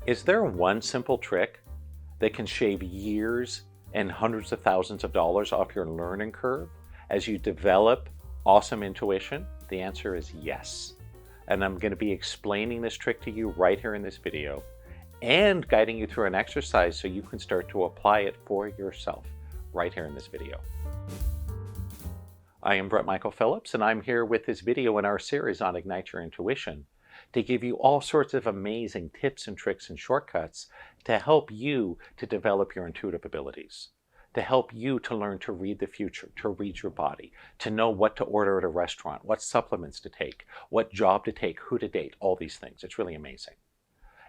Is there one simple trick that can shave years and hundreds of thousands of dollars off your learning curve as you develop awesome intuition? The answer is yes. And I'm going to be explaining this trick to you right here in this video and guiding you through an exercise so you can start to apply it for yourself right here in this video. I am Brent Phillips, and I'm here with this video in our series on Ignite Your Intuition to give you all sorts of amazing tips and tricks and shortcuts to help you to develop your intuitive abilities, to help you to learn to read the future, to read your body, to know what to order at a restaurant, what supplements to take, what job to take, who to date, all these things. It's really amazing.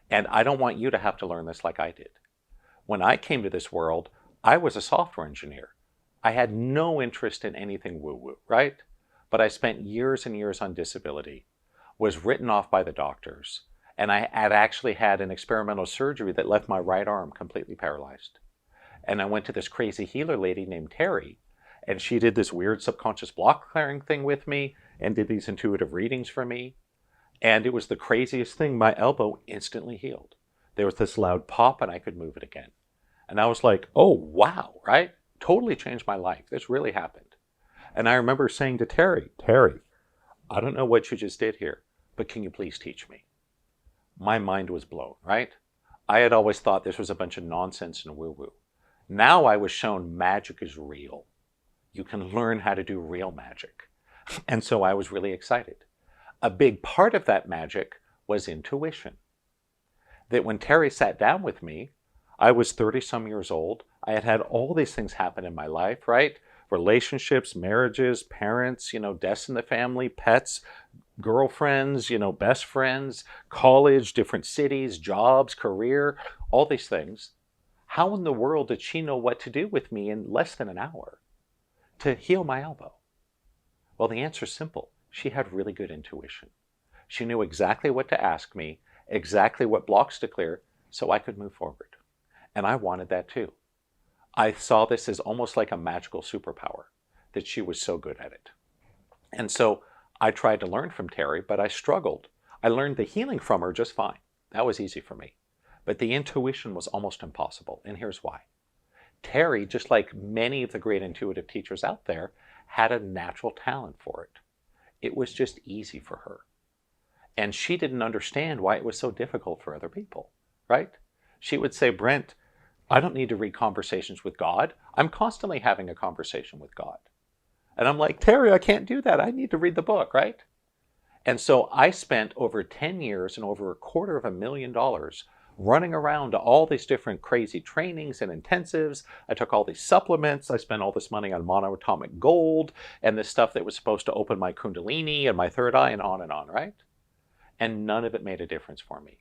And I don't want you to have to learn this like I did. When I came to this world, I was a software engineer. I had no interest in anything woo-woo, right? But I spent years and years on disability, was written off by the doctors, and I had actually had an experimental surgery that left my right arm completely paralyzed. And I went to this crazy healer lady named Terry, and she did this weird subconscious block clearing thing with me and did these intuitive readings for me. And it was the craziest thing. My elbow instantly healed. There was this loud pop and I could move it again. And I was like, oh, wow, right? Totally changed my life. This really happened. And I remember saying to Terry, I don't know what you just did here, but can you please teach me? My mind was blown, right? I had always thought this was a bunch of nonsense and woo-woo. Now I was shown magic is real. You can learn how to do real magic. And so I was really excited. A big part of that magic was intuition. That when Terry sat down with me, I was 30-some years old. I had had all these things happen in my life, right? Relationships, marriages, parents, deaths in the family, pets, girlfriends, best friends, college, different cities, jobs, career, all these things. How in the world did she know what to do with me in less than an hour to heal my elbow? Well, the answer is simple. She had really good intuition. She knew exactly what to ask me, exactly what blocks to clear, so I could move forward. And I wanted that too. I saw this as almost like a magical superpower, that she was so good at it. And so I tried to learn from Terry, but I struggled. I learned the healing from her just fine. That was easy for me. But the intuition was almost impossible, and here's why. Terry, just like many of the great intuitive teachers out there, had a natural talent for it. It was just easy for her. And she didn't understand why it was so difficult for other people, right? She would say, Brent, I don't need to read Conversations with God. I'm constantly having a conversation with God. And I'm like, Terry, I can't do that. I need to read the book, right? And so I spent over 10 years and over $250,000 running around to all these different crazy trainings and intensives. I took all these supplements. I spent all this money on monoatomic gold and this stuff that was supposed to open my kundalini and my third eye and on, right? And none of it made a difference for me.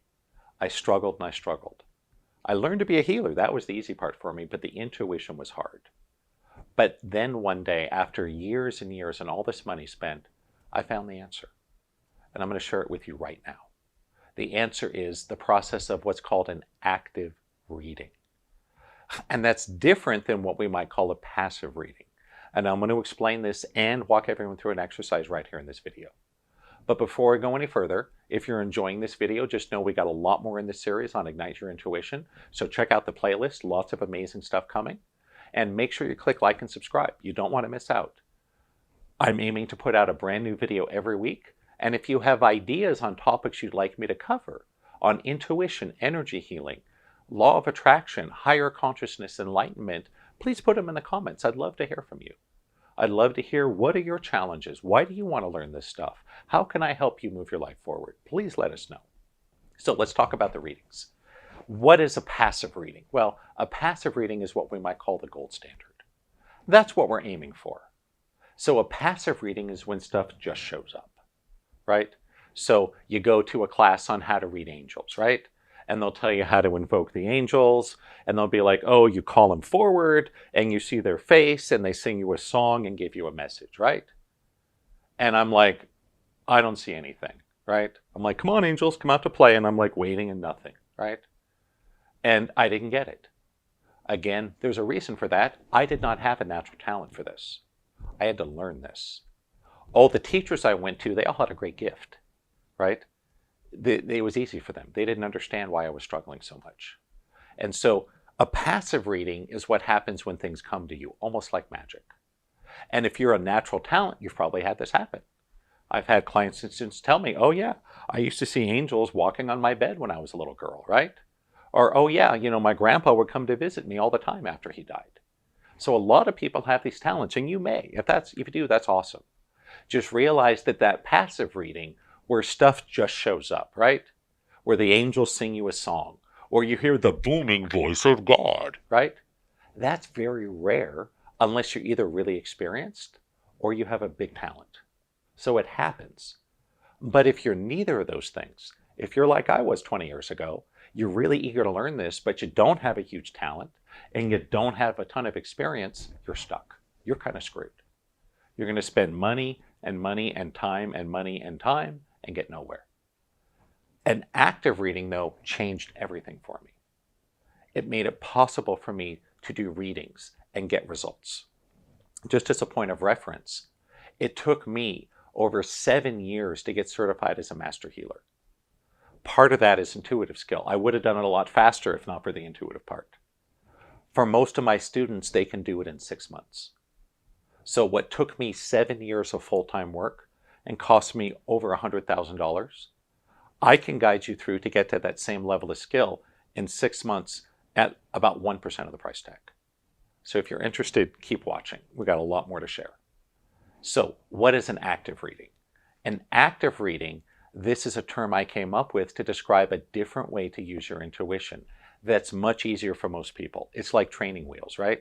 I struggled and I struggled. I learned to be a healer. That was the easy part for me, but the intuition was hard. But then one day, after years and years and all this money spent, I found the answer. And I'm going to share it with you right now. The answer is the process of what's called an active reading. And that's different than what we might call a passive reading. And I'm going to explain this and walk everyone through an exercise right here in this video. But before I go any further, if you're enjoying this video, just know we got a lot more in this series on Ignite Your Intuition. So check out the playlist, lots of amazing stuff coming. And make sure you click like and subscribe. You don't want to miss out. I'm aiming to put out a brand new video every week. And if you have ideas on topics you'd like me to cover on intuition, energy healing, law of attraction, higher consciousness, enlightenment, please put them in the comments. I'd love to hear from you. I'd love to hear, what are your challenges? Why do you want to learn this stuff? How can I help you move your life forward? Please let us know. So let's talk about the readings. What is a passive reading? Well, a passive reading is what we might call the gold standard. That's what we're aiming for. So a passive reading is when stuff just shows up, right? So you go to a class on how to read angels, right? And they'll tell you how to invoke the angels, and they'll be like, oh, you call them forward, and you see their face, and they sing you a song and give you a message, right? And I'm like, I don't see anything, right? I'm like, come on, angels, come out to play, and I'm like waiting and nothing, right? And I didn't get it. Again, there's a reason for that. I did not have a natural talent for this. I had to learn this. All the teachers I went to, they all had a great gift, right? it was easy for them. They didn't understand why I was struggling so much. And so a passive reading is what happens when things come to you, almost like magic. And if you're a natural talent, you've probably had this happen. I've had clients and students tell me, oh yeah, I used to see angels walking on my bed when I was a little girl, right? Or, oh yeah, my grandpa would come to visit me all the time after he died. So a lot of people have these talents, and you may. If you do, that's awesome. Just realize that passive reading, where stuff just shows up, right? Where the angels sing you a song, or you hear the booming voice of God, right? That's very rare unless you're either really experienced or you have a big talent. So it happens. But if you're neither of those things, if you're like I was 20 years ago, you're really eager to learn this, but you don't have a huge talent and you don't have a ton of experience, you're stuck. You're kind of screwed. You're going to spend money and money and time and money and time and get nowhere. An active reading, though, changed everything for me. It made it possible for me to do readings and get results. Just as a point of reference, it took me over 7 years to get certified as a master healer. Part of that is intuitive skill. I would have done it a lot faster if not for the intuitive part. For most of my students, they can do it in 6 months. So what took me 7 years of full-time work and cost me over $100,000, I can guide you through to get to that same level of skill in 6 months at about 1% of the price tag. So if you're interested, keep watching. We got a lot more to share. So what is an active reading? An active reading, this is a term I came up with to describe a different way to use your intuition that's much easier for most people. It's like training wheels, right?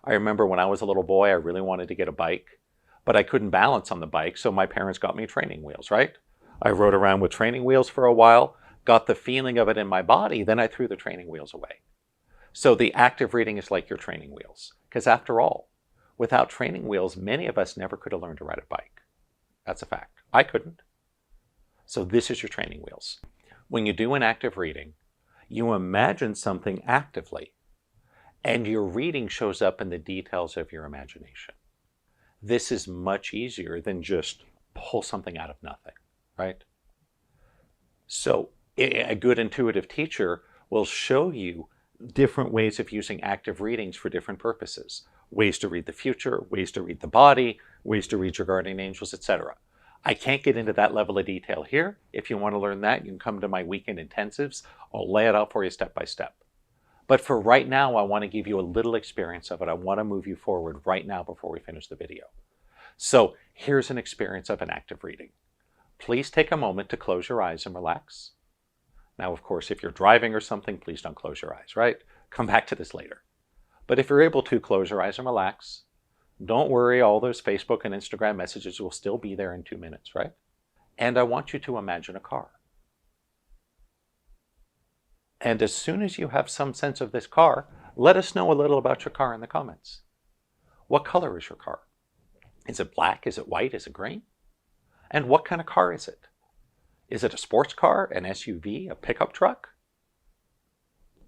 I remember when I was a little boy, I really wanted to get a bike, but I couldn't balance on the bike, so my parents got me training wheels, right? I rode around with training wheels for a while, got the feeling of it in my body, then I threw the training wheels away. So the active reading is like your training wheels, because after all, without training wheels, many of us never could have learned to ride a bike. That's a fact. I couldn't. So this is your training wheels. When you do an active reading, you imagine something actively, and your reading shows up in the details of your imagination. This is much easier than just pull something out of nothing, right? So a good intuitive teacher will show you different ways of using active readings for different purposes. Ways to read the future, ways to read the body, ways to read your guardian angels, etc. I can't get into that level of detail here. If you want to learn that, you can come to my weekend intensives. I'll lay it out for you step by step. But for right now, I want to give you a little experience of it. I want to move you forward right now before we finish the video. So here's an experience of an active reading. Please take a moment to close your eyes and relax. Now, of course, if you're driving or something, please don't close your eyes, right? Come back to this later. But if you're able to, close your eyes and relax. Don't worry, all those Facebook and Instagram messages will still be there in 2 minutes, right? And I want you to imagine a car. And as soon as you have some sense of this car, let us know a little about your car in the comments. What color is your car? Is it black? Is it white? Is it green? And what kind of car is it? Is it a sports car, an SUV, a pickup truck?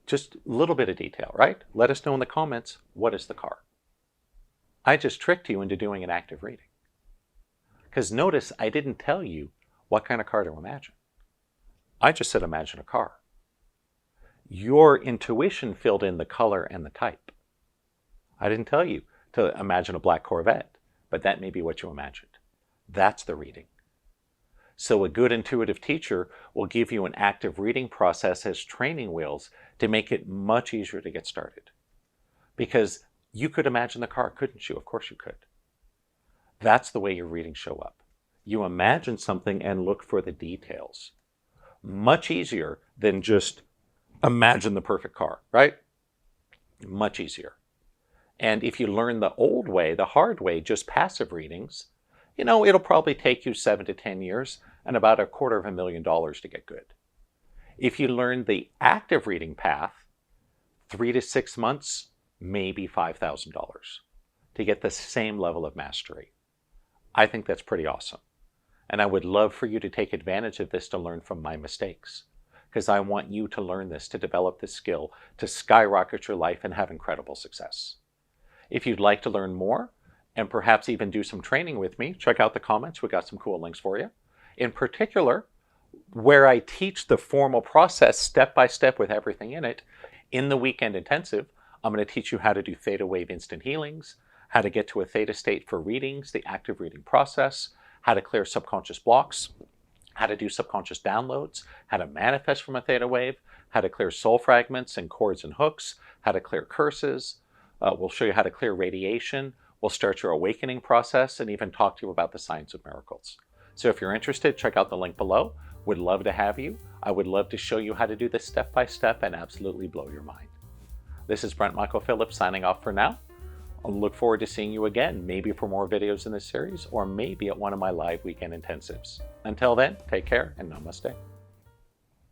Just a little bit of detail, right? Let us know in the comments, what is the car? I just tricked you into doing an active reading. Because notice I didn't tell you what kind of car to imagine. I just said imagine a car. Your intuition filled in the color and the type. I didn't tell you to imagine a black Corvette, but that may be what you imagined. That's the reading. So a good intuitive teacher will give you an active reading process as training wheels to make it much easier to get started. Because you could imagine the car, couldn't you? Of course you could. That's the way your readings show up. You imagine something and look for the details. Much easier than just imagine the perfect car, right? Much easier. And if you learn the old way, the hard way, just passive readings, it'll probably take you 7 to 10 years and about $250,000 to get good. If you learn the active reading path, 3 to 6 months, maybe $5,000 to get the same level of mastery. I think that's pretty awesome. And I would love for you to take advantage of this to learn from my mistakes, because I want you to learn this, to develop this skill, to skyrocket your life and have incredible success. If you'd like to learn more, and perhaps even do some training with me, check out the comments. We got some cool links for you. In particular, where I teach the formal process step by step with everything in it. In the weekend intensive, I'm going to teach you how to do theta wave instant healings, how to get to a theta state for readings, the active reading process, how to clear subconscious blocks, how to do subconscious downloads, how to manifest from a theta wave, how to clear soul fragments and cords and hooks, how to clear curses. We'll show you how to clear radiation. We'll start your awakening process and even talk to you about the science of miracles. So if you're interested, check out the link below. Would love to have you. I would love to show you how to do this step by step and absolutely blow your mind. This is Brent Michael Phillips signing off for now. I'll look forward to seeing you again, maybe for more videos in this series, or maybe at one of my live weekend intensives. Until then, take care and namaste.